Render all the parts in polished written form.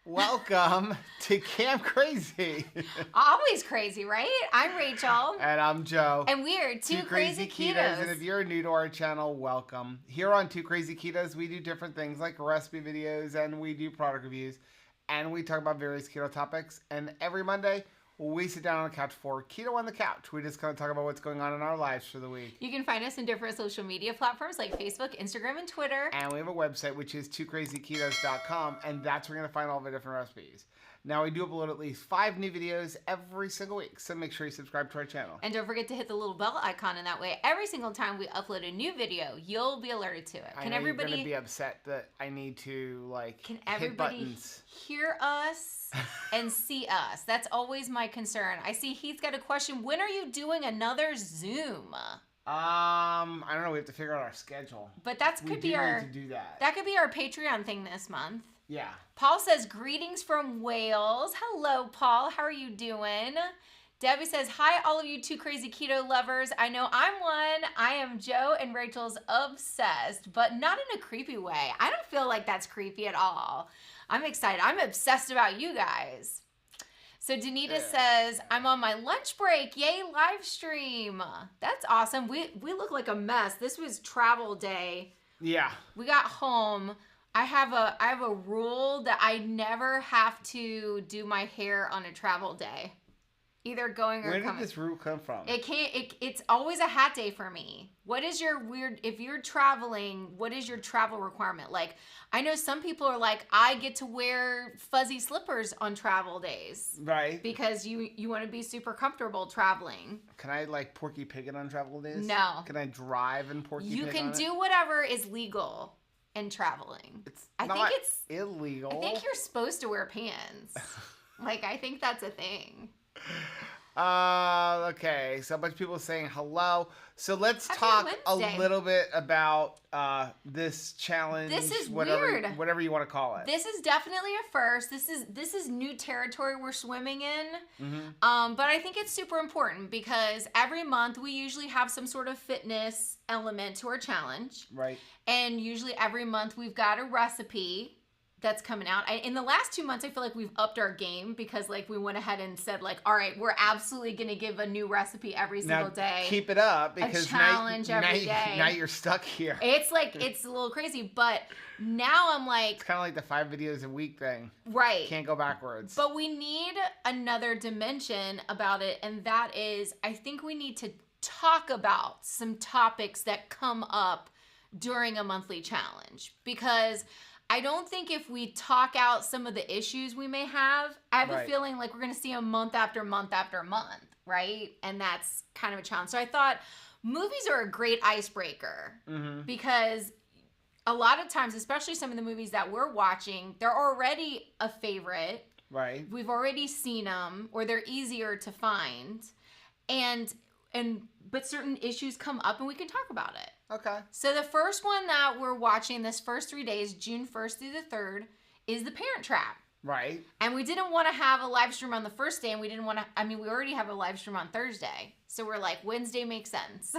Welcome to Kamp Krazy. Always crazy, right? I'm Rachel. And I'm Joe. And we're Two Crazy Ketos. And if you're new to our channel, welcome. Here on Two Crazy Ketos, we do different things like recipe videos and we do product reviews. And we talk about various keto topics. And every Monday, we sit down on the couch for Keto on the Couch. We just kind of talk about what's going on in our lives for the week. You can find us in different social media platforms like Facebook, Instagram, and Twitter. And we have a website, which is twocrazyketos.com, and that's where you're going to find all the different recipes. Now, we do upload at least 5 new videos every single week, so make sure you subscribe to our channel. And don't forget to hit the little bell icon, and that way, every single time we upload a new video, you'll be alerted to it. Can everybody... You're going to be upset that I need to, Can everybody hear us and see us? That's always my concern. I see Heath's got a question. When are you doing another Zoom? I don't know. We have to figure out our schedule. But that could be our... need to do that. That could be our Patreon thing this month. Yeah. Paul says, greetings from Wales. Hello, Paul. How are you doing? Debbie says, hi, all of you Two Crazy Keto lovers. I know I'm one. I am Joe, and Rachel's obsessed, but not in a creepy way. I don't feel like that's creepy at all. I'm excited. I'm obsessed about you guys. So Danita says, I'm on my lunch break. Yay, live stream. That's awesome. We look like a mess. This was travel day. Yeah. We got home. I have a rule that I never have to do my hair on a travel day, either going or coming. Where did this rule come from? It's always a hat day for me. What is your if you're traveling, what is your travel requirement? Like, I know some people are like, I get to wear fuzzy slippers on travel days. Right. Because you want to be super comfortable traveling. Can I Porky Pig it on travel days? No. Can I drive and Porky Pig You can on do whatever is legal. And traveling. I think it's illegal. I think you're supposed to wear pants. I think that's a thing. Okay. So a bunch of people saying hello. So let's talk a little bit about this challenge. This is weird. Whatever you want to call it. This is definitely a first. This is new territory we're swimming in. Mm-hmm. But I think it's super important because every month we usually have some sort of fitness element to our challenge. Right. And usually every month we've got a recipe that's coming out. In the last 2 months, I feel like we've upped our game because we went ahead and said all right, we're absolutely going to give a new recipe every single day. Keep it up because a challenge every day. Now you're stuck here. It's it's a little crazy, but now I'm it's kind of like the 5 videos a week thing. Right. Can't go backwards. But we need another dimension about it, and that is I think we need to talk about some topics that come up during a monthly challenge because I don't think if we talk out some of the issues we may have, I have a feeling like we're going to see them month after month after month, right? And that's kind of a challenge. So I thought movies are a great icebreaker because a lot of times, especially some of the movies that we're watching, they're already a favorite. Right. We've already seen them or they're easier to find. But certain issues come up and we can talk about it. Okay. So the first one that we're watching this first 3 days, June 1st through the 3rd, is The Parent Trap. Right. And we didn't want to have a live stream on the first day, and we didn't want to, we already have a live stream on Thursday. So we're like, Wednesday makes sense.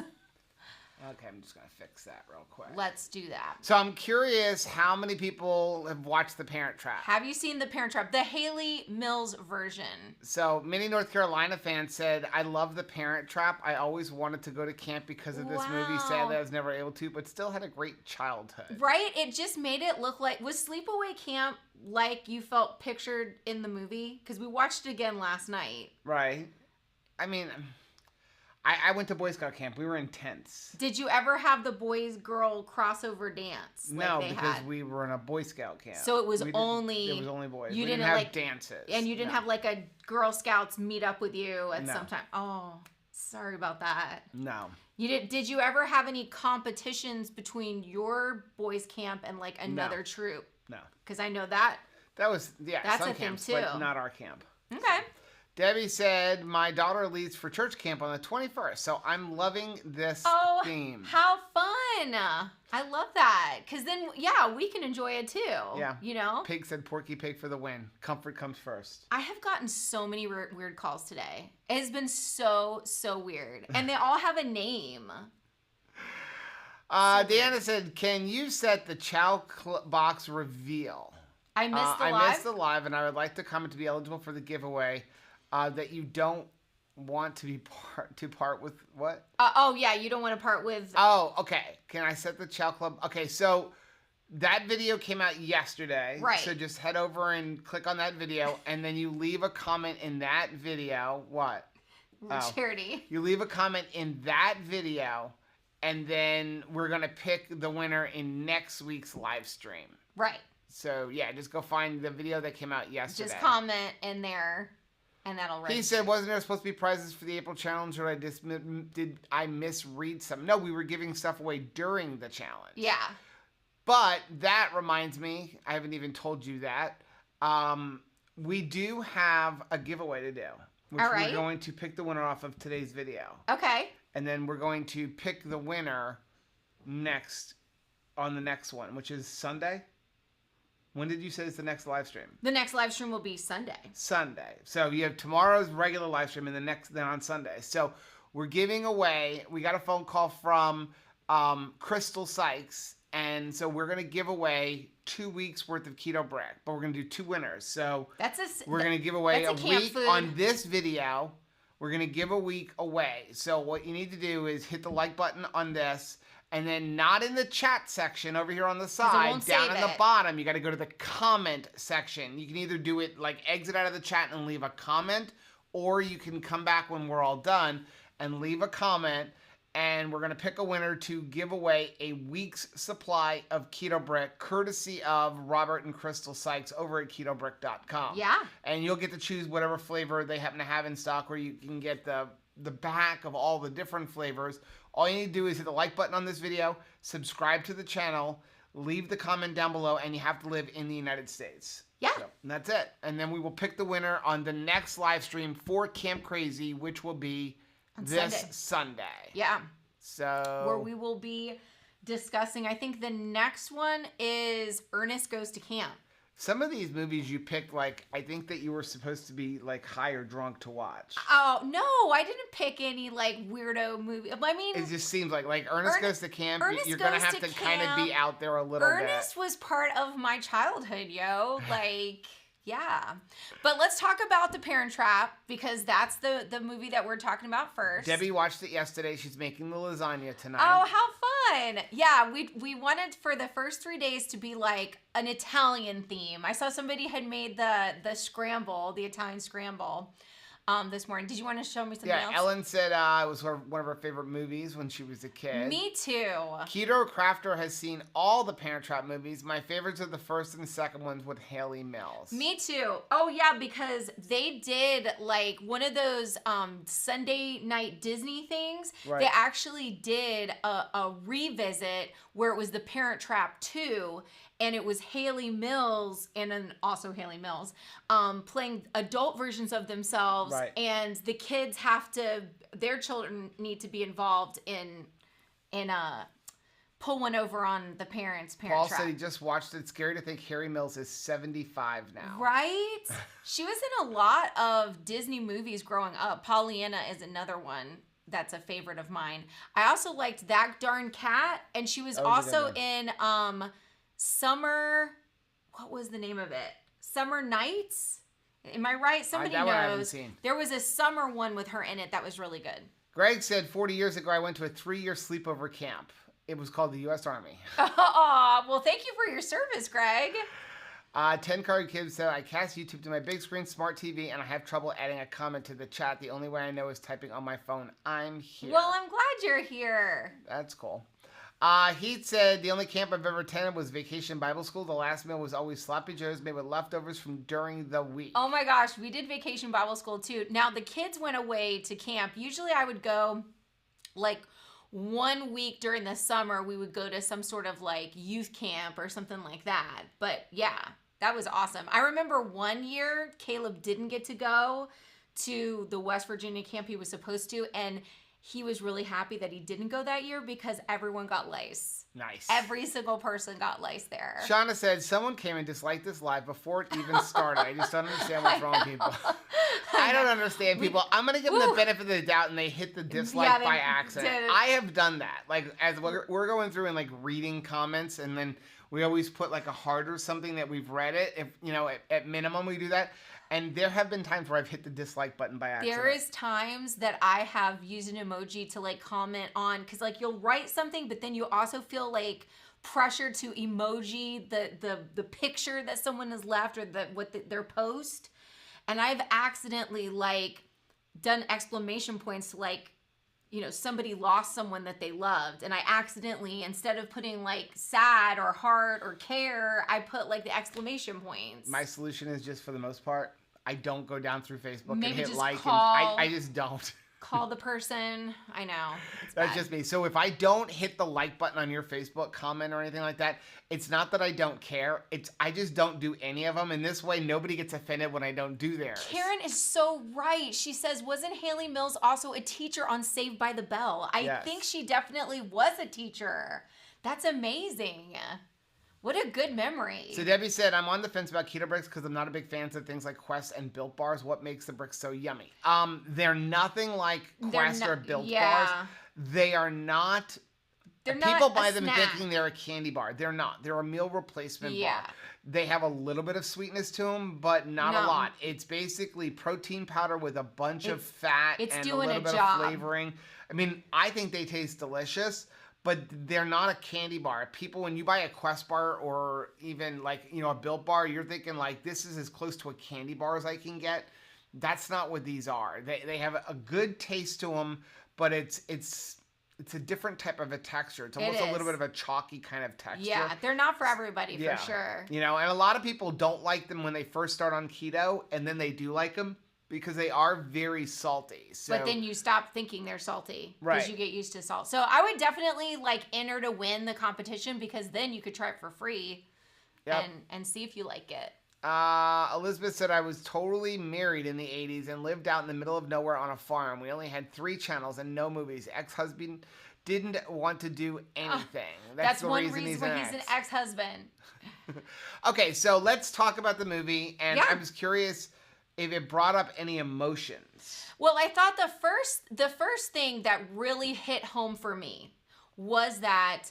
Okay, I'm just going to fix that real quick. Let's do that. So I'm curious how many people have watched The Parent Trap. Have you seen The Parent Trap? The Haley Mills version. So many North Carolina fans said, I love The Parent Trap. I always wanted to go to camp because of this movie. Sadly, I was never able to, but still had a great childhood. Right? It just made it look like, was Sleepaway Camp like you felt pictured in the movie? Because we watched it again last night. Right. I went to Boy Scout camp. We were in tents. Did you ever have the boys-girl crossover dance? No, because we were in a Boy Scout camp. So it was only boys. You didn't have dances. And you didn't have a Girl Scouts meet up with you at some time. Oh, sorry about that. No. Did you ever have any competitions between your boys' camp and another troop? No. Because I know that. That was that's some a camps, thing too. But not our camp. Okay. Debbie said, my daughter leaves for church camp on the 21st, so I'm loving this theme. How fun. I love that. Because then, we can enjoy it too. Yeah. You know? Pig said Porky Pig for the win. Comfort comes first. I have gotten so many weird calls today. It has been so weird. And they all have a name. Deanna said, can you set the chow box reveal? I missed the live. I missed the live, and I would like the comment to be eligible for the giveaway. That you don't want to be part with what? Oh yeah, you don't want to part with. Oh, okay. Can I set the Chow Club? Okay, so that video came out yesterday. Right. So just head over and click on that video, and then you leave a comment in that video. What? Charity. You leave a comment in that video, and then we're gonna pick the winner in next week's live stream. Right. So yeah, just go find the video that came out yesterday. Just comment in there, and that'll register. He said, wasn't there supposed to be prizes for the April challenge, or did I misread some? No, we were giving stuff away during the challenge. Yeah. But that reminds me, I haven't even told you that. We do have a giveaway to do, which all right. we're going to pick the winner off of today's video. Okay. And then we're going to pick the winner on the next one, which is Sunday. When did you say is the next live stream? The next live stream will be Sunday. Sunday. So you have tomorrow's regular live stream and then on Sunday. So we're giving away, we got a phone call from Crystal Sykes. And so we're going to give away 2 weeks worth of keto brick, but we're going to do 2 winners. So we're going to give away a week on this video. We're going to give a week away. So what you need to do is hit the like button on this, and then not in the chat section over here on the side, down in the bottom, you got to go to the comment section. You can either do it like exit out of the chat and leave a comment, or you can come back when we're all done and leave a comment. And we're going to pick a winner to give away a week's supply of Keto Brick, courtesy of Robert and Crystal Sykes over at ketobrick.com. Yeah. And you'll get to choose whatever flavor they happen to have in stock, or you can get the back of all the different flavors. All you need to do is hit the like button on this video, subscribe to the channel, leave the comment down below, and you have to live in the United States. Yeah. So, and that's it. And then we will pick the winner on the next live stream for Kamp Krazy, which will be this Sunday. Yeah. So where we will be discussing, I think the next one is Ernest Goes to Camp. Some of these movies you picked, like, I think that you were supposed to be, like, high or drunk to watch. Oh, no, I didn't pick any, like, weirdo movie. I mean... It just seems like Ernest Goes to Camp, you're going to have to kind of be out there a little bit. Ernest was part of my childhood, yo. Like... Yeah. But let's talk about The Parent Trap, because that's the movie that we're talking about first. Debbie watched it yesterday. She's making the lasagna tonight. Oh, how fun. Yeah, we wanted for the first 3 days to be like an Italian theme. I saw somebody had made the scramble, the Italian scramble, this morning. Did you want to show me something else? Yeah, Ellen said it was one of her favorite movies when she was a kid. Me too. Keto Crafter has seen all the Parent Trap movies. My favorites are the first and second ones with Haley Mills. Me too. Oh yeah, because they did like one of those Sunday night Disney things. Right. They actually did a revisit where it was the Parent Trap 2. And it was Haley Mills and also Haley Mills playing adult versions of themselves. Right. And the kids their children need to be involved in pull one over on the Parent Trap. Paul said he just watched it. It's scary to think Harry Mills is 75 now. Right? She was in a lot of Disney movies growing up. Pollyanna is another one that's a favorite of mine. I also liked That Darn Cat. And she was also in... Summer, what was the name of it? Summer Nights? Am I right? Somebody knows. One I haven't seen. There was a summer one with her in it that was really good. Greg said 40 years ago I went to a 3-year sleepover camp. It was called the U.S. Army. Oh, well, thank you for your service, Greg. 10 Card Kids said, I cast YouTube to my big screen smart TV and I have trouble adding a comment to the chat. The only way I know is typing on my phone. I'm here. Well, I'm glad you're here. That's cool. He said, the only camp I've ever attended was Vacation Bible School. The last meal was always sloppy joes made with leftovers from during the week. Oh my gosh, we did Vacation Bible School too. Now, the kids went away to camp. Usually I would go like 1 week during the summer. We would go to some sort of like youth camp or something like that. But yeah, that was awesome. I remember one year Caleb didn't get to go to the West Virginia camp he was supposed to, and he was really happy that he didn't go that year because everyone got lice. Nice. Every single person got lice there. Shauna said, someone came and disliked this live before it even started. I just don't understand what's wrong with people. I don't understand people. I'm going to give them the benefit of the doubt and they hit the dislike by accident. I have done that. Like, as we're going through and like reading comments, and then We always put like a heart or something that we've read it. If at minimum we do that. And there have been times where I've hit the dislike button by accident. There is times that I have used an emoji to like comment on, because like you'll write something, but then you also feel like pressure to emoji the picture that someone has left or their post. And I've accidentally like done exclamation points to like, somebody lost someone that they loved. And I accidentally, instead of putting like sad or heart or care, I put like the exclamation points. My solution is just, for the most part, I don't go down through Facebook Maybe and hit just like. call- I just don't. Call the person. I know. That's just me. So if I don't hit the like button on your Facebook comment or anything like that, it's not that I don't care. I just don't do any of them. And this way, nobody gets offended when I don't do theirs. Karen is so right. She says, wasn't Haley Mills also a teacher on Saved by the Bell? I think she definitely was a teacher. That's amazing. What a good memory. So Debbie said, I'm on the fence about keto bricks because I'm not a big fan of things like Quest and Built Bars. What makes the bricks so yummy? They're nothing like Quest or Built Bars. They are not. People buy them thinking they're a candy bar. They're not. They're a meal replacement bar. They have a little bit of sweetness to them, but not a lot. It's basically protein powder with a bunch of fat and a little bit of flavoring. I mean, I think they taste delicious. But they're not a candy bar. People, when you buy a Quest bar or even like, a Built Bar, you're thinking like, this is as close to a candy bar as I can get. That's not what these are. They have a good taste to them, but it's a different type of a texture. It's almost a little bit of a chalky kind of texture. Yeah, they're not for everybody, for sure. And a lot of people don't like them when they first start on keto, and then they do like them. Because they are very salty. So. But then you stop thinking they're salty. Right. Because you get used to salt. So I would definitely like enter to win the competition, because then you could try it for free and see if you like it. Elizabeth said, I was totally married in the 80s and lived out in the middle of nowhere on a farm. We only had 3 channels and no movies. Ex-husband didn't want to do anything. That's one reason why he's an ex-husband. Okay, so let's talk about the movie. And I was curious if it brought up any emotions. Well, I thought the first thing that really hit home for me was that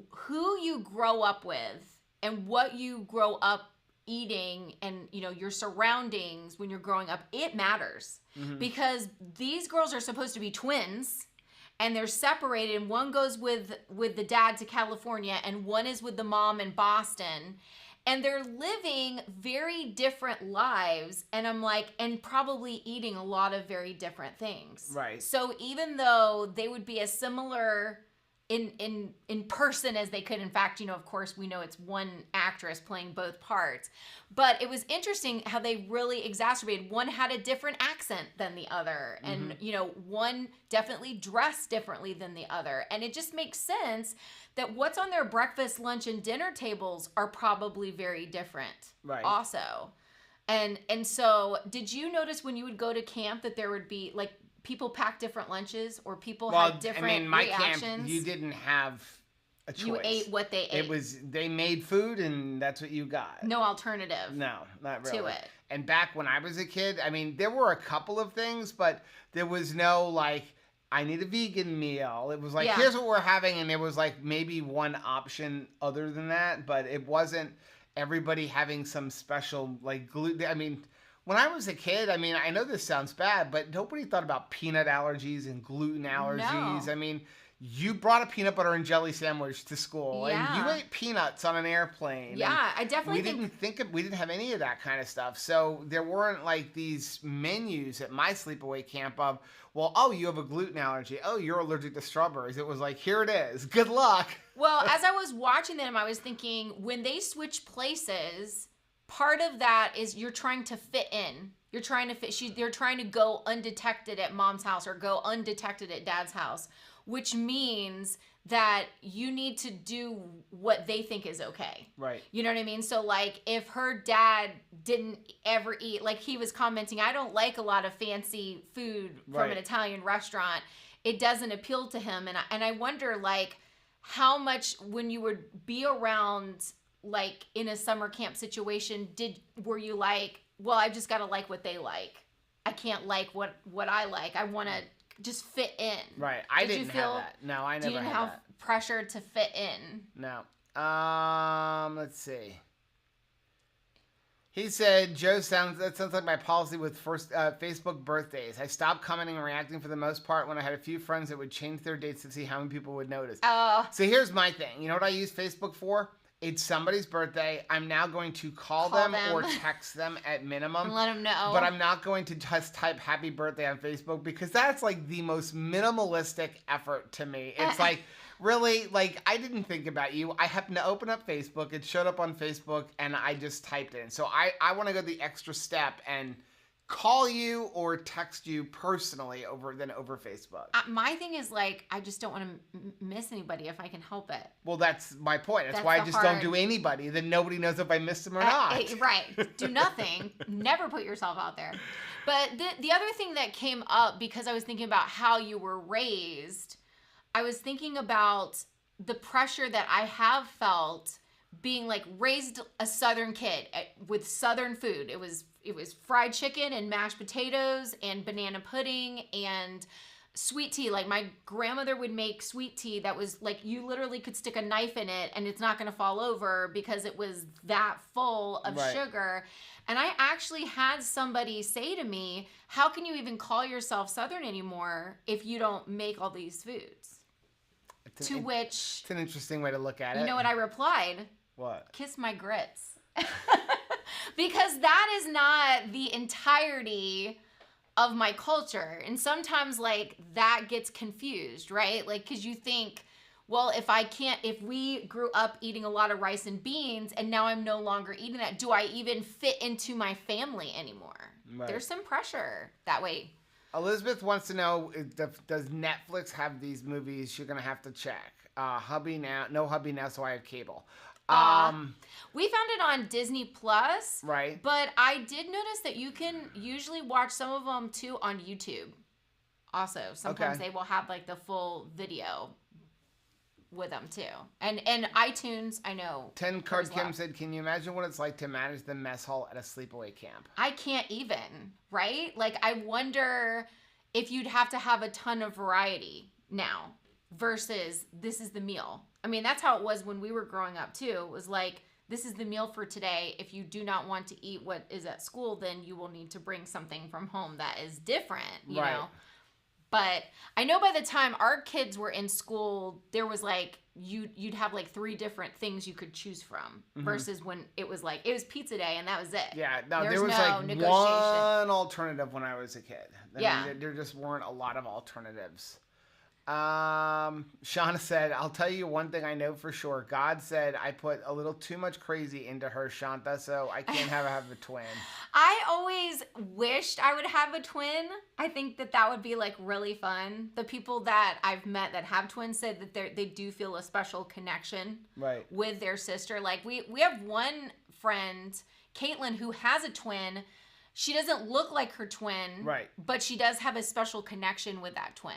who you grow up with and what you grow up eating and your surroundings when you're growing up, it matters. Because these girls are supposed to be twins and they're separated, and one goes with the dad to California and one is with the mom in Boston. And they're living very different lives. And I'm like, and probably eating a lot of very different things. Right. So even though they would be as similar in person as they could, in fact, of course, we know it's one actress playing both parts. But it was interesting how they really exacerbated. One had a different accent than the other. And, one definitely dressed differently than the other. And it just makes sense that what's on their breakfast, lunch, and dinner tables are probably very different. Right. Also. And so did you notice when you would go to camp that there would be like people pack different lunches or people had different my reactions? Camp, you didn't have a choice. You ate what they ate. They made food and that's what you got. No alternative. No, not really. To it. And back when I was a kid, there were a couple of things, but there was no like, I need a vegan meal. It was like, here's what we're having. And there was like maybe one option other than that, but it wasn't everybody having some special like gluten. When I was a kid, I know this sounds bad, but nobody thought about peanut allergies and gluten allergies. No. You brought a peanut butter and jelly sandwich to school, and you ate peanuts on an airplane. Yeah, I definitely we didn't have any of that kind of stuff. So there weren't like these menus at my sleepaway camp of, you have a gluten allergy. Oh, you're allergic to strawberries. It was like, here it is. Good luck. Well, as I was watching them, I was thinking when they switch places, part of that is you're trying to fit in. You're trying to they're trying to go undetected at mom's house or go undetected at dad's house, which means that you need to do what they think is okay. Right. You know what I mean? So like if her dad didn't ever eat, like he was commenting, I don't like a lot of fancy food from an Italian restaurant. It doesn't appeal to him. And I wonder like how much when you would be around like in a summer camp situation, were you like, well, I just got to like what they like. I can't like what I like. I want to just fit in. Right. I didn't have that. No, I never had that. You didn't have pressure to fit in. No. Let's see. He said, that sounds like my policy with Facebook birthdays. I stopped commenting and reacting for the most part when I had a few friends that would change their dates to see how many people would notice. So here's my thing. You know what I use Facebook for? It's somebody's birthday. I'm now going to call them or text them at minimum. And let them know. But I'm not going to just type happy birthday on Facebook because that's like the most minimalistic effort to me. It's like, really, like, I didn't think about you. I happened to open up Facebook. It showed up on Facebook, and I just typed it in. So I want to go the extra step and call you or text you personally over Facebook. My thing is, like, I just don't want to miss anybody if I can help it. Well, that's my point. That's why I just don't do anybody. Then nobody knows if I missed them or not. Right. Do nothing. Never put yourself out there. But the other thing that came up, because I was thinking about how you were raised, I was thinking about the pressure that I have felt being like raised a Southern kid with Southern food. It was fried chicken and mashed potatoes and banana pudding and sweet tea. Like my grandmother would make sweet tea that was like you literally could stick a knife in it and it's not going to fall over because it was that full of sugar. And I actually had somebody say to me, how can you even call yourself Southern anymore if you don't make all these foods? It's an interesting way to look at it. You know what I replied? What? Kiss my grits. Because that is not the entirety of my culture. And sometimes, like, that gets confused, right? Like, because you think, well, if we grew up eating a lot of rice and beans and now I'm no longer eating that, do I even fit into my family anymore? Right. There's some pressure that way. Elizabeth wants to know, does Netflix have these movies? You're going to have to check. Hubby now, so I have cable. We found it on Disney Plus. Right. But I did notice that you can usually watch some of them too on YouTube. Also, sometimes they will have like the full video with them too. And iTunes, I know. 10 Card Kim said, can you imagine what it's like to manage the mess hall at a sleepaway camp? I can't even, right? Like, I wonder if you'd have to have a ton of variety now versus this is the meal. I mean, that's how it was when we were growing up too. It was like, this is the meal for today. If you do not want to eat what is at school, then you will need to bring something from home that is different, you know? But I know by the time our kids were in school, there was like, you'd have like 3 different things you could choose from versus when it was pizza day and that was it. Yeah, no, there was like one alternative when I was a kid. I mean, there just weren't a lot of alternatives. Shauna said, I'll tell you one thing I know for sure. God said I put a little too much crazy into her, Shanta, so I can't have a twin. I always wished I would have a twin. I think that would be like really fun. The people that I've met that have twins said that they do feel a special connection with their sister. Like we have one friend, Caitlin, who has a twin. She doesn't look like her twin, but she does have a special connection with that twin,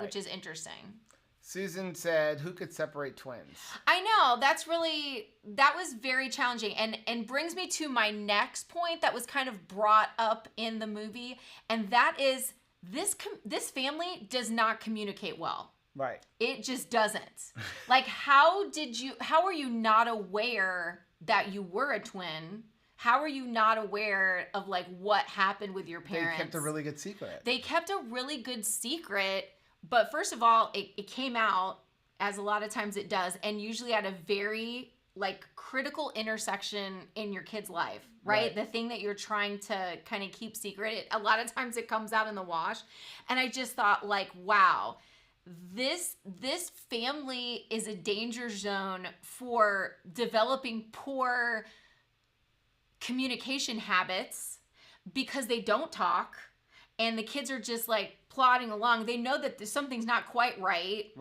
which is interesting. Susan said, who could separate twins? I know, that was very challenging and brings me to my next point that was kind of brought up in the movie, and that is this family does not communicate well. Right. It just doesn't. Like, how are you not aware that you were a twin? How are you not aware of like what happened with your parents? They kept a really good secret. They kept a really good secret, but first of all, it came out, as a lot of times it does, and usually at a very like critical intersection in your kid's life, right? The thing that you're trying to kind of keep secret, a lot of times it comes out in the wash. And I just thought like, wow, this family is a danger zone for developing poor communication habits because they don't talk and the kids are just like plodding along. They know that something's not quite right.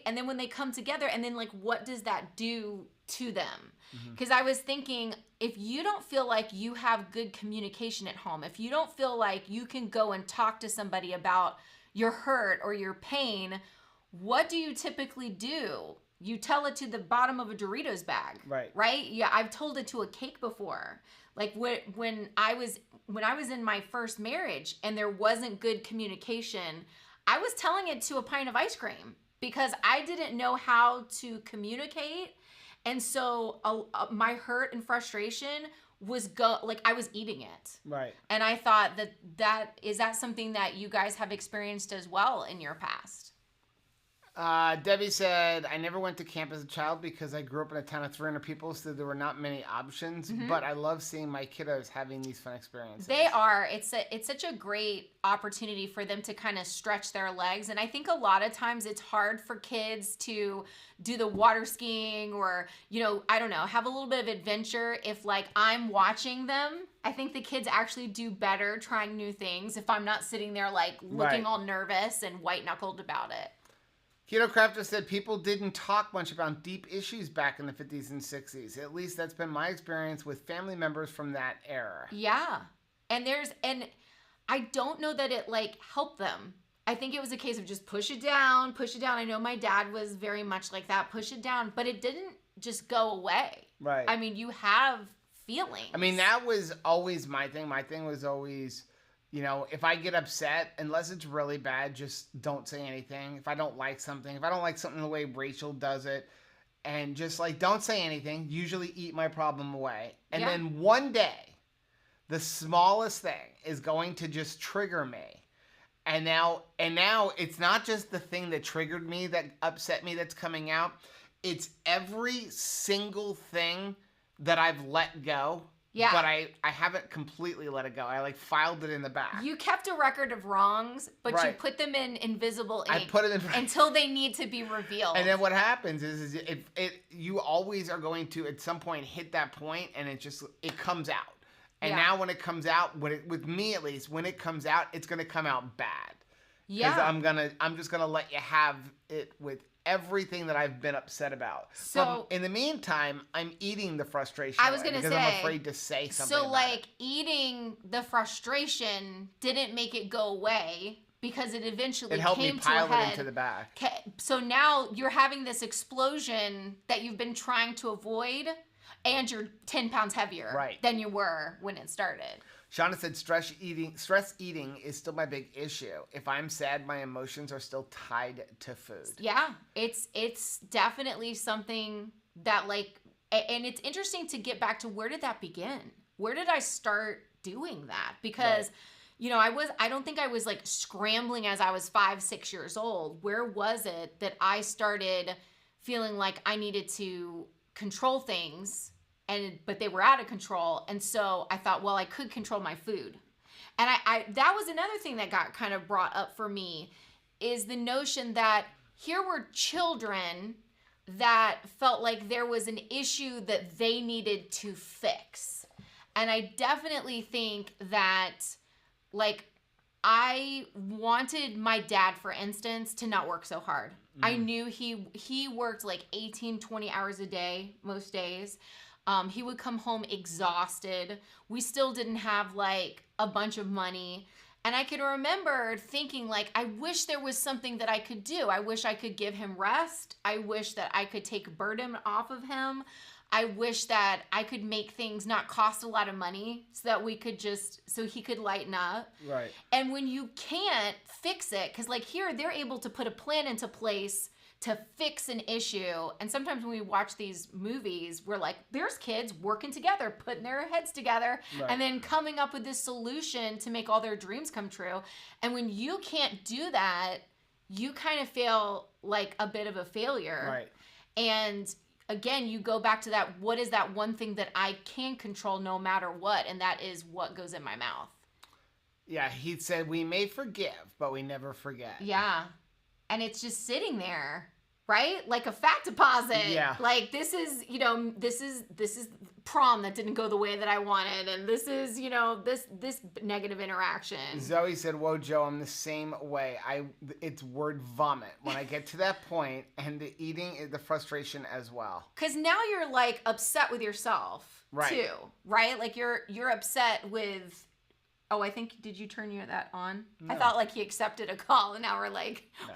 And then when they come together and then like, what does that do to them? Because I was thinking, if you don't feel like you have good communication at home, if you don't feel like you can go and talk to somebody about your hurt or your pain, what do you typically do? You tell it to the bottom of a Doritos bag, right? Yeah, I've told it to a cake before. Like when I was in my first marriage and there wasn't good communication, I was telling it to a pint of ice cream because I didn't know how to communicate And so my hurt and frustration was I was eating it. Right. And I thought is that something that you guys have experienced as well in your past? Debbie said, I never went to camp as a child because I grew up in a town of 300 people, so there were not many options. But I love seeing my kiddos having these fun experiences. They are. It's such a great opportunity for them to kind of stretch their legs. And I think a lot of times it's hard for kids to do the water skiing or, I don't know, have a little bit of adventure. If like I'm watching them, I think the kids actually do better trying new things if I'm not sitting there like looking all nervous and white knuckled about it. Keto Crafter said people didn't talk much about deep issues back in the 50s and 60s. At least that's been my experience with family members from that era. Yeah. And I don't know that it like helped them. I think it was a case of just push it down. I know my dad was very much like that, push it down, but it didn't just go away. Right. I mean, you have feelings. I mean, that was always my thing. My thing was always, if I get upset, unless it's really bad, just don't say anything. If I don't like something the way Rachel does it, and just like, don't say anything, usually eat my problem away. And then one day, the smallest thing is going to just trigger me. And now it's not just the thing that triggered me, that upset me, that's coming out. It's every single thing that I've let go. Yeah. But I haven't completely let it go. I like filed it in the back. You kept a record of wrongs, but you put them in invisible ink. I put it in until they need to be revealed. And then what happens is you always are going to at some point hit that point, and it comes out. And now when it comes out, with me at least, when it comes out, it's gonna come out bad. Yeah. Because I'm just gonna let you have it with everything that I've been upset about. So but in the meantime, I'm eating the frustration. I was going to say, because I'm afraid to say something. So like eating the frustration didn't make it go away because it eventually came to a head. It helped me pile it into the back. So now you're having this explosion that you've been trying to avoid, and you're 10 pounds heavier than you were when it started. Shauna said stress eating is still my big issue. If I'm sad, my emotions are still tied to food. Yeah, it's definitely something that like, and it's interesting to get back to where did that begin? Where did I start doing that? Because, I don't think I was like scrambling as I was 5-6 years old. Where was it that I started feeling like I needed to control things? But they were out of control. And so I thought, well, I could control my food. And I that was another thing that got kind of brought up for me, is the notion that here were children that felt like there was an issue that they needed to fix. And I definitely think that, like, I wanted my dad, for instance, to not work so hard. I knew he worked like 18, 20 hours a day most days. He would come home exhausted. We still didn't have like a bunch of money. And I can remember thinking like, I wish there was something that I could do. I wish I could give him rest. I wish that I could take a burden off of him. I wish that I could make things not cost a lot of money so that so he could lighten up. Right. And when you can't fix it, because like here, they're able to put a plan into place to fix an issue. And sometimes when we watch these movies, we're like, there's kids working together, putting their heads together, and then coming up with this solution to make all their dreams come true. And when you can't do that, you kind of feel like a bit of a failure. Right. And again, you go back to that, what is that one thing that I can control no matter what? And that is what goes in my mouth. Yeah, he said, we may forgive, but we never forget. Yeah. And it's just sitting there, right? Like a fat deposit. Yeah. Like this is prom that didn't go the way that I wanted. And this is, this negative interaction. Zoe said, whoa, Joe, I'm the same way. It's word vomit when I get to that point, and the eating is the frustration as well. Because now you're like upset with yourself too, right? Like you're upset with, oh, I think, did you turn that on? No. I thought like he accepted a call, and now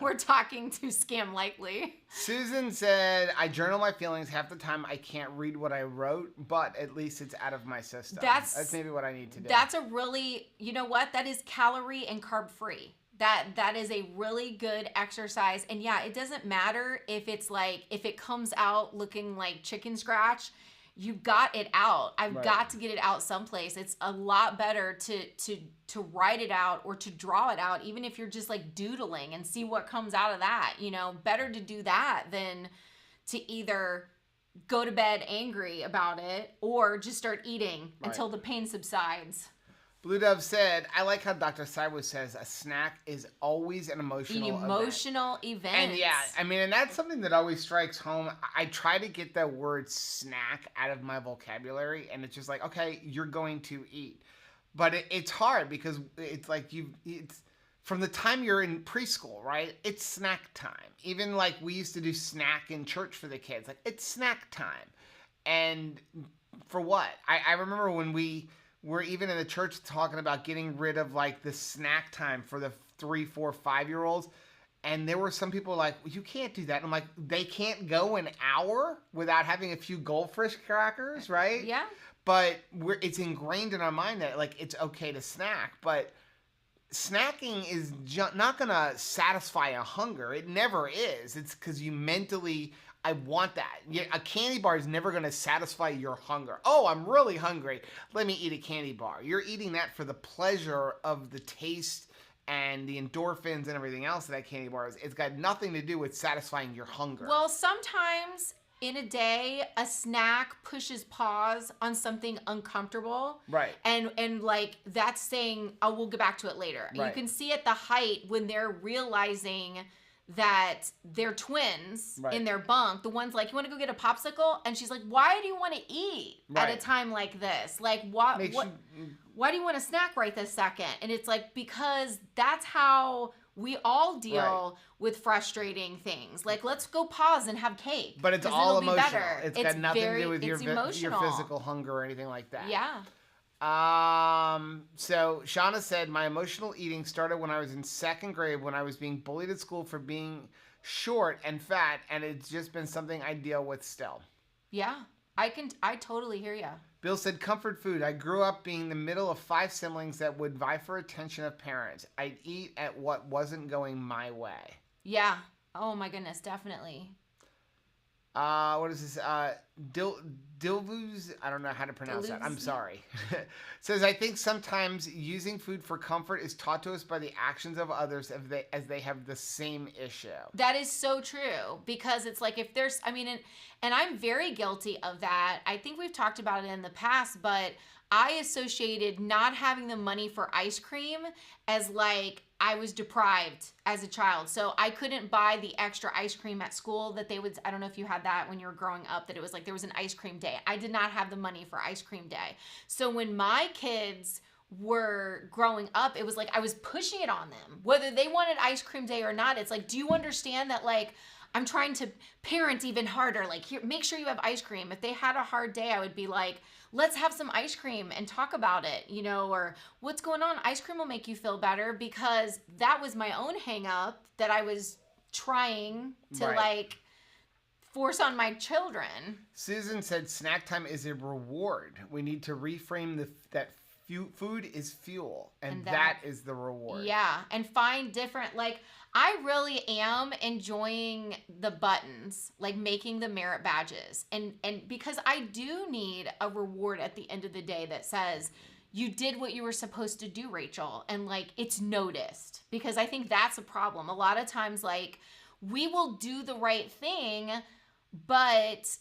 we're talking to Scam Likely. Susan said, I journal my feelings. Half the time I can't read what I wrote, but at least it's out of my system. That's maybe what I need to do. That's a really, you know what? That is calorie and carb free. That is a really good exercise. And yeah, it doesn't matter if it's like, if it comes out looking like chicken scratch, you got it out. I've Right. got to get it out someplace. It's a lot better to write it out or to draw it out, even if you're just like doodling and see what comes out of that. You know, better to do that than to either go to bed angry about it or just start eating until the pain subsides. Blue Dove said, I like how Dr. Saiwo says a snack is always an emotional event. And yeah, I mean, and that's something that always strikes home. I try to get the word snack out of my vocabulary, and it's just like, okay, you're going to eat. But it's hard because it's like it's from the time you're in preschool, right? It's snack time. Even like we used to do snack in church for the kids. Like, it's snack time. And for what? I remember when we're even in the church talking about getting rid of like the snack time for the 3, 4, 5-year-olds. And there were some people like, well, you can't do that. And I'm like, they can't go an hour without having a few goldfish crackers, right? Yeah. But it's ingrained in our mind that like it's okay to snack. But snacking is not going to satisfy a hunger. It never is. It's because you mentally... I want that. A candy bar is never going to satisfy your hunger. Oh, I'm really hungry. Let me eat a candy bar. You're eating that for the pleasure of the taste and the endorphins and everything else that candy bar is. It's got nothing to do with satisfying your hunger. Well, sometimes in a day, a snack pushes pause on something uncomfortable. Right. And like that's saying, oh, we'll get back to it later. Right. You can see at the height when they're realizing that they're twins in their bunk. The one's like, you want to go get a popsicle? And she's like, why do you want to eat at a time like this? Like, why do you want a snack right this second? And it's like, because that's how we all deal with frustrating things. Like, let's go pause and have cake. But it's all emotional. Better. It's got nothing to do with your physical hunger or anything like that. Yeah. So Shauna said, my emotional eating started when I was in 2nd grade when I was being bullied at school for being short and fat, and it's just been something I deal with still. Yeah, I totally hear you. Bill said, comfort food. I grew up being the middle of 5 siblings that would vie for attention of parents. I'd eat at what wasn't going my way. Yeah. Oh my goodness, definitely. What is this? Dilvuz, I don't know how to pronounce that. I'm sorry. Says, I think sometimes using food for comfort is taught to us by the actions of others as they have the same issue. That is so true, because it's like if there's, I mean, and I'm very guilty of that. I think we've talked about it in the past, but I associated not having the money for ice cream as like I was deprived as a child. So I couldn't buy the extra ice cream at school that they would, I don't know if you had that when you were growing up, that it was like there was an ice cream day. I did not have the money for ice cream day. So when my kids were growing up, it was like I was pushing it on them, whether they wanted ice cream day or not. It's like, do you understand that like I'm trying to parent even harder? Like, here, make sure you have ice cream. If they had a hard day, I would be like, let's have some ice cream and talk about it, you know, or what's going on? Ice cream will make you feel better, because that was my own hang up that I was trying to like force on my children. Susan said snack time is a reward. We need to reframe that food is fuel, and that is the reward. Yeah, and find different, like, I really am enjoying the buttons, like making the merit badges. And because I do need a reward at the end of the day that says, you did what you were supposed to do, Rachel. And like, it's noticed, because I think that's a problem. A lot of times, like, we will do the right thing, but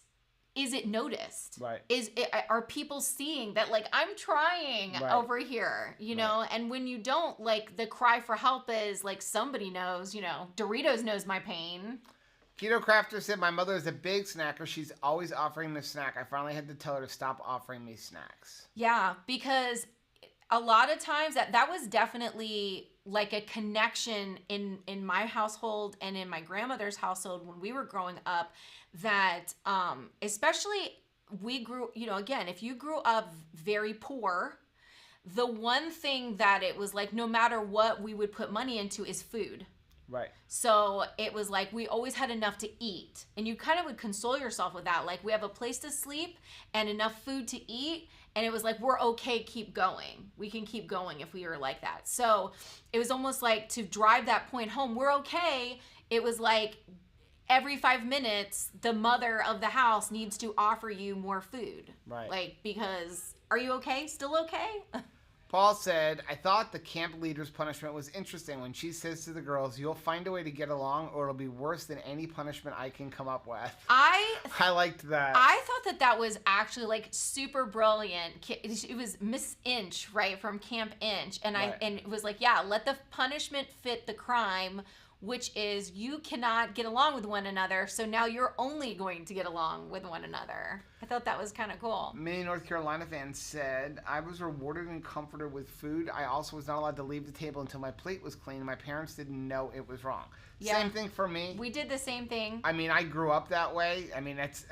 is it noticed? Right. Are people seeing that, like, I'm trying over here, you know? And when you don't, like, the cry for help is like, somebody knows, you know, Doritos knows my pain. Keto Crafter said, my mother is a big snacker. She's always offering me a snack. I finally had to tell her to stop offering me snacks. Yeah, because a lot of times that was definitely like a connection in my household and in my grandmother's household when we were growing up, that especially we grew, you know, again, if you grew up very poor, the one thing that it was like, no matter what we would put money into is food. Right. So it was like we always had enough to eat, and you kind of would console yourself with that. Like, we have a place to sleep and enough food to eat, And it was like, we're okay, keep going. We can keep going if we were like that. So it was almost like, to drive that point home, we're okay. It was like every 5 minutes, the mother of the house needs to offer you more food. Right. Like, because, are you okay? Still okay? Paul said, I thought the camp leader's punishment was interesting when she says to the girls, you'll find a way to get along or it'll be worse than any punishment I can come up with. I liked that. I thought that was actually like super brilliant. It was Miss Inch, right, from Camp Inch. And and it was like, yeah, let the punishment fit the crime, which is you cannot get along with one another, so now you're only going to get along with one another. I thought that was kind of cool. Many North Carolina fans said, I was rewarded and comforted with food. I also was not allowed to leave the table until my plate was clean. My parents didn't know it was wrong. Yeah. Same thing for me. We did the same thing. I mean, I grew up that way. I mean, it's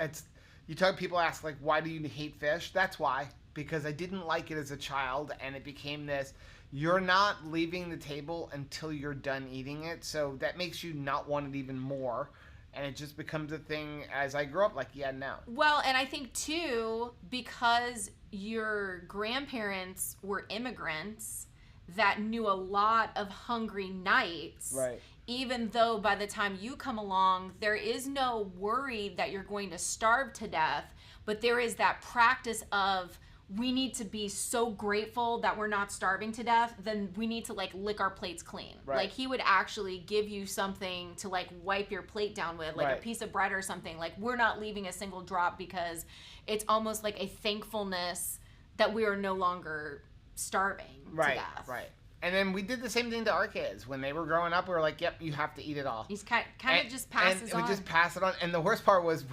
you talk, people ask, like, why do you hate fish? That's why. Because I didn't like it as a child, and it became this, you're not leaving the table until you're done eating it, so that makes you not want it even more, and it just becomes a thing as I grow up, like, yeah, no. Well, and I think, too, because your grandparents were immigrants that knew a lot of hungry nights, right. Even though by the time you come along, there is no worry that you're going to starve to death, but there is that practice of, we need to be so grateful that we're not starving to death, then we need to like lick our plates clean. Right. Like he would actually give you something to like wipe your plate down with, like a piece of bread or something. Like we're not leaving a single drop because it's almost like a thankfulness that we are no longer starving to death. Right. And then we did the same thing to our kids. When they were growing up, we were like, yep, you have to eat it all. He's kind of just passes on. And we just pass it on. And the worst part was,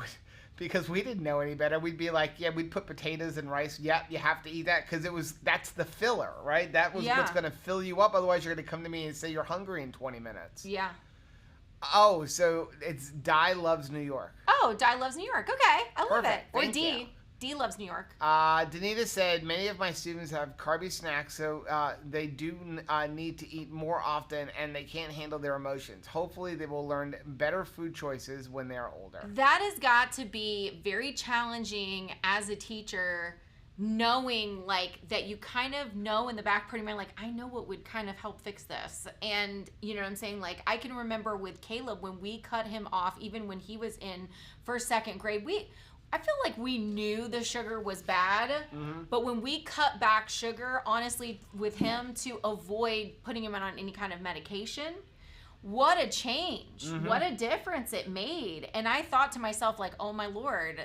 because we didn't know any better, we'd be like, yeah, we'd put potatoes and rice. Yep, you have to eat that, because that's the filler, right? That was what's going to fill you up. Otherwise, you're going to come to me and say you're hungry in 20 minutes. Yeah. Oh, so it's Di Loves New York. Oh, Di Loves New York. Okay. I love it. Or Thank D. You. D loves New York. Danita said, many of my students have carby snacks, so they do need to eat more often, and they can't handle their emotions. Hopefully, they will learn better food choices when they are older. That has got to be very challenging as a teacher, knowing like that you kind of know in the back part of your mind, like, I know what would kind of help fix this. And you know what I'm saying? Like, I can remember with Caleb, when we cut him off, even when he was in first, second grade, I feel like we knew the sugar was bad, but when we cut back sugar, honestly, with him to avoid putting him on any kind of medication, what a change. What a difference it made. And I thought to myself, like, oh my Lord,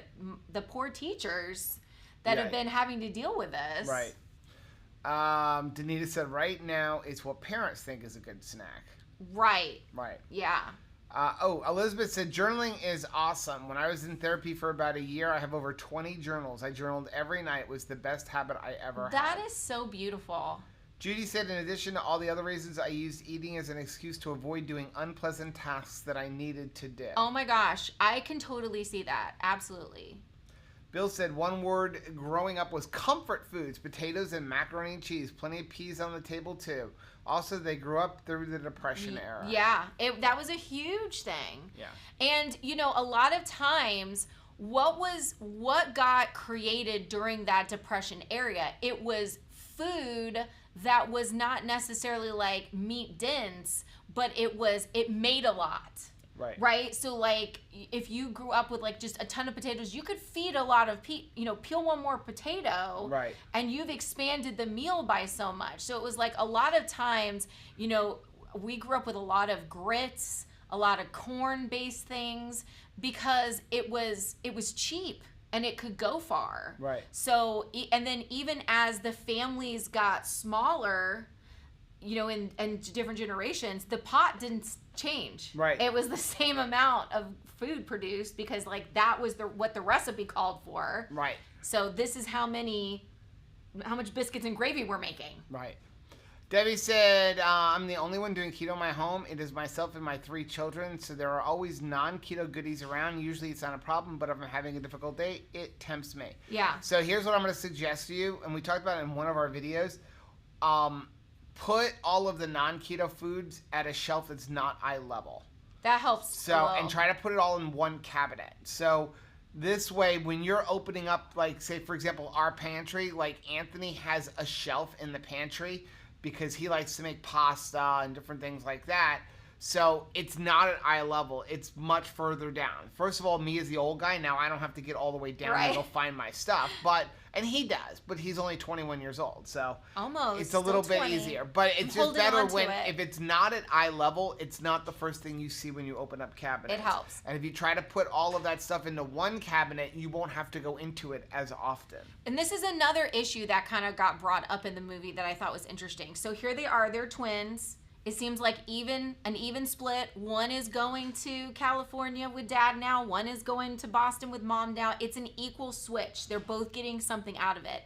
the poor teachers that have been having to deal with this. Right. Danita said, right now, it's what parents think is a good snack. Right. Right. Yeah. Elizabeth said, journaling is awesome. When I was in therapy for about a year, I have over 20 journals. I journaled every night. It was the best habit I ever had. That is so beautiful. Judy said, in addition to all the other reasons, I used eating as an excuse to avoid doing unpleasant tasks that I needed to do. Oh my gosh. I can totally see that. Absolutely. Bill said, one word growing up was comfort foods, potatoes and macaroni and cheese. Plenty of peas on the table, too. Also, they grew up through the Depression era. Yeah, that was a huge thing. Yeah. And, you know, a lot of times, what got created during that Depression era, it was food that was not necessarily like meat dense, but it made a lot. Right. Right. So like, if you grew up with like just a ton of potatoes, you could feed a lot of peel one more potato. Right. And you've expanded the meal by so much. So it was like a lot of times, you know, we grew up with a lot of grits, a lot of corn-based things, because it was cheap and it could go far. Right. So, and then even as the families got smaller, you know, in different generations, the pot didn't change. Right. It was the same amount of food produced, because like that was what the recipe called for. Right. So this is how much biscuits and gravy we're making. Right. Debbie said, I'm the only one doing keto in my home. It is myself and my 3 children, so there are always non-keto goodies around. Usually it's not a problem, but if I'm having a difficult day, it tempts me. Yeah. So here's what I'm going to suggest to you, and we talked about it in one of our videos. Put all of the non-keto foods at a shelf that's not eye level. That helps. So, and try to put it all in one cabinet. So This way, when you're opening up, like, say, for example, our pantry, like, Anthony has a shelf in the pantry because he likes to make pasta and different things like that. So it's not at eye level. It's much further down. First of all, me as the old guy, now I don't have to get all the way down Right. to go find my stuff. And he does, but he's only 21 years old. So Almost. it's a little bit 20. easier. But it's just better when, if it's not at eye level, it's not the first thing you see when you open up cabinets. It helps. And if you try to put all of that stuff into one cabinet, you won't have to go into it as often. And this is another issue that kind of got brought up in the movie that I thought was interesting. So here they are, they're twins. It seems like an even split. One is going to California with dad now. One is going to Boston with mom now. It's an equal switch. They're both getting something out of it.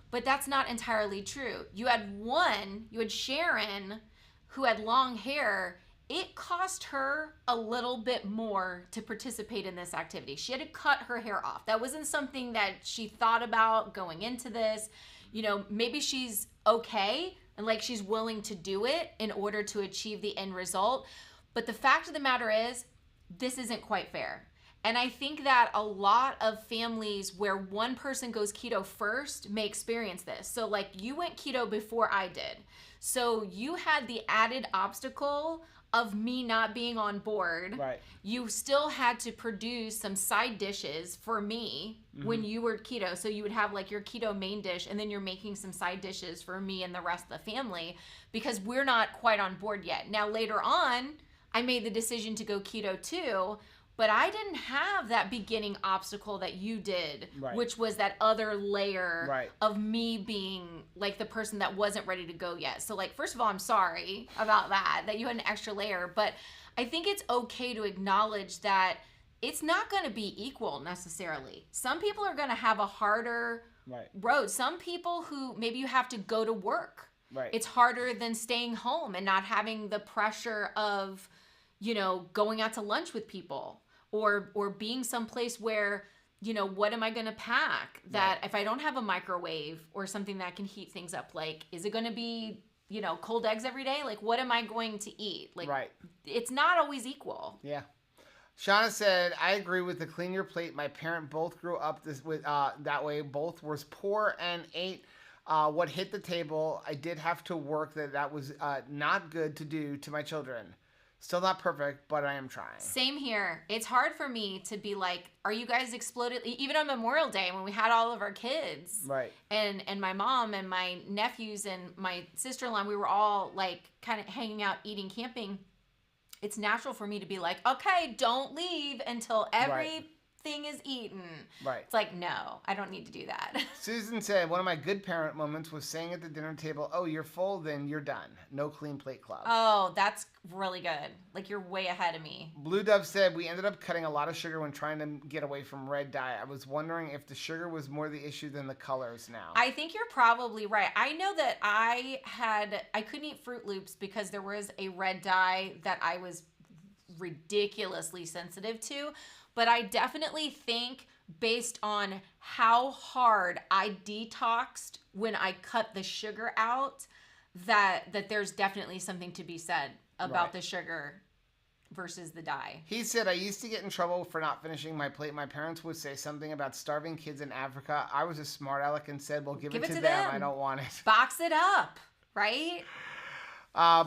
But that's not entirely true. You had Sharon, who had long hair. It cost her a little bit more to participate in this activity. She had to cut her hair off. That wasn't something that she thought about going into this. You know, maybe she's okay and like she's willing to do it in order to achieve the end result. But the fact of the matter is, this isn't quite fair. And I think that a lot of families where one person goes keto first may experience this. So like you went keto before I did. So you had the added obstacle of me not being on board. Right. You still had to produce some side dishes for me when you were keto. So you would have like your keto main dish and then you're making some side dishes for me and the rest of the family because we're not quite on board yet. Now later on, I made the decision to go keto too, but I didn't have that beginning obstacle that you did, Right. which was that other layer Right. of me being like the person that wasn't ready to go yet. So like, first of all, I'm sorry about that you had an extra layer, but I think it's okay to acknowledge that it's not going to be equal necessarily. Some people are going to have a harder Right. road. Some people who maybe you have to go to work. Right. It's harder than staying home and not having the pressure of, you know, going out to lunch with people or being someplace where, you know, what am I going to pack that if I don't have a microwave or something that can heat things up, like, is it going to be, you know, cold eggs every day? Like, what am I going to eat? Like, Right. It's not always equal. Yeah. Shauna said, I agree with the clean your plate. My parent both grew up that way. Both was poor and ate what hit the table. I did have to work that was not good to do to my children. Still not perfect, but I am trying. Same here. It's hard for me to be like, are you guys exploded? Even on Memorial Day when we had all of our kids. Right. And my mom and my nephews and my sister-in-law, we were all like kind of hanging out, eating, camping. It's natural for me to be like, okay, don't leave until everything is eaten. Right. It's like, no, I don't need to do that. Susan said, one of my good parent moments was saying at the dinner table, oh, you're full, then you're done. No clean plate club. Oh, that's really good. Like, you're way ahead of me. Blue Dove said, we ended up cutting a lot of sugar when trying to get away from red dye. I was wondering if the sugar was more the issue than the colors now. I think you're probably right. I know that I couldn't eat Fruit Loops because there was a red dye that I was ridiculously sensitive to. But I definitely think based on how hard I detoxed when I cut the sugar out, that there's definitely something to be said about the sugar versus the dye. He said, I used to get in trouble for not finishing my plate. My parents would say something about starving kids in Africa. I was a smart aleck and said, well, give it to them. I don't want it. Box it up, right?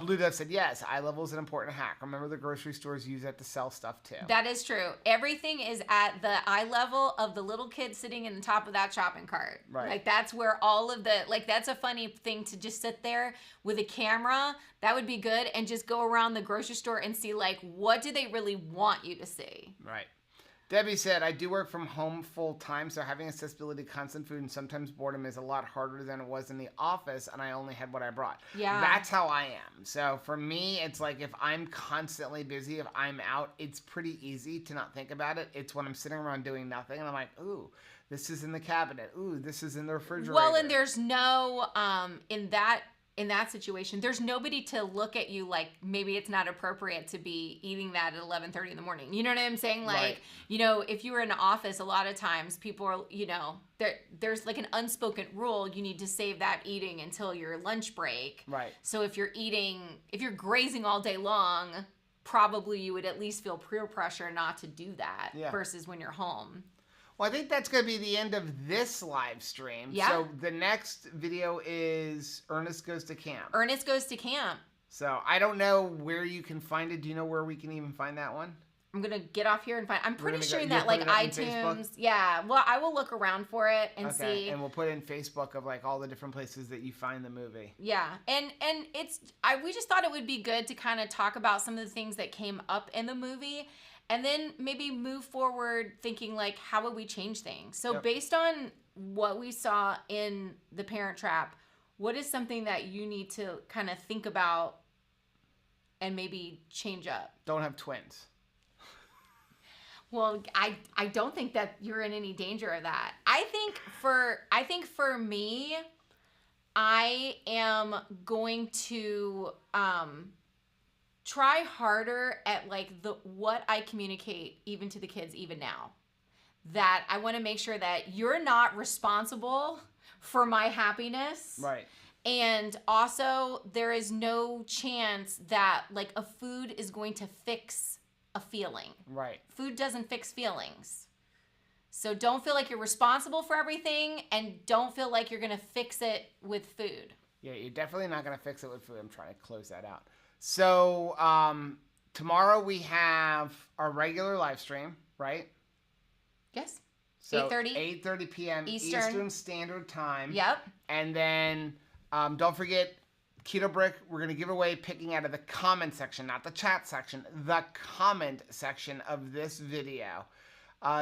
Blue Dove said, yes, eye level is an important hack. Remember the grocery stores use that to sell stuff too. That is true. Everything is at the eye level of the little kid sitting in the top of that shopping cart. Right. Like that's where all of the, like that's a funny thing to just sit there with a camera. That would be good. And just go around the grocery store and see like, what do they really want you to see? Right. Debbie said, I do work from home full time, so having accessibility to constant food and sometimes boredom is a lot harder than it was in the office, and I only had what I brought. Yeah. That's how I am. So for me, it's like if I'm constantly busy, if I'm out, it's pretty easy to not think about it. It's when I'm sitting around doing nothing, and I'm like, ooh, this is in the cabinet. Ooh, this is in the refrigerator. Well, and there's no, in that situation, there's nobody to look at you like maybe it's not appropriate to be eating that at 11:30 in the morning. You know what I'm saying? Like, Right. you know, if you were in an office, a lot of times people are, you know, there's like an unspoken rule. You need to save that eating until your lunch break. Right. So if you're grazing all day long, probably you would at least feel peer pressure not to do that versus when you're home. Well, I think that's going to be the end of this live stream. Yeah. So the next video is Ernest Goes to Camp. Ernest Goes to Camp. So I don't know where you can find it. Do you know where we can even find that one? I'm going to get off here and find. I'm pretty sure you'll that put like it up in iTunes. Facebook? Yeah. Well, I will look around for it and see. And we'll put it in Facebook of like all the different places that you find the movie. Yeah. And we just thought it would be good to kind of talk about some of the things that came up in the movie and then maybe move forward thinking like, how would we change things? So based on what we saw in The Parent Trap, what is something that you need to kind of think about and maybe change up? Don't have twins. Well, I don't think that you're in any danger of that. I think for me, I am going to try harder at like what I communicate even to the kids even now. That I want to make sure that you're not responsible for my happiness. Right. And also there is no chance that like a food is going to fix a feeling. Right. Food doesn't fix feelings. So don't feel like you're responsible for everything and don't feel like you're going to fix it with food. Yeah, you're definitely not going to fix it with food. I'm trying to close that out. So tomorrow we have our regular live stream, right? Yes. So 8:30. 8:30 p.m. Eastern Standard Time. Yep. And then don't forget Keto Brick, we're going to give away picking out of the comment section, not the chat section, the comment section of this video.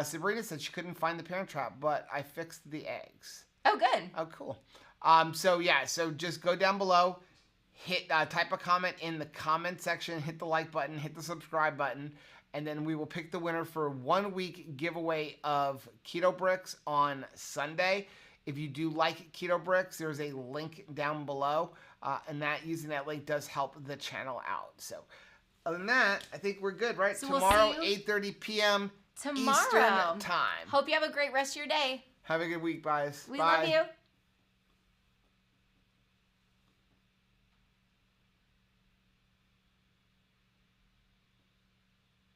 Sabrina said she couldn't find The Parent Trap, but I fixed the eggs. Oh, good. Oh, cool. So just go down below, hit type a comment in the comment section, hit the like button, hit the subscribe button, and then we will pick the winner for 1 week giveaway of Keto Bricks on Sunday. If you do like Keto Bricks, there's a link down below, and using that link does help the channel out. So other than that, I think we're good, right? So tomorrow, we'll see you 8:30 p.m. tomorrow. Eastern Time. Hope you have a great rest of your day. Have a good week, guys. We Bye. love you.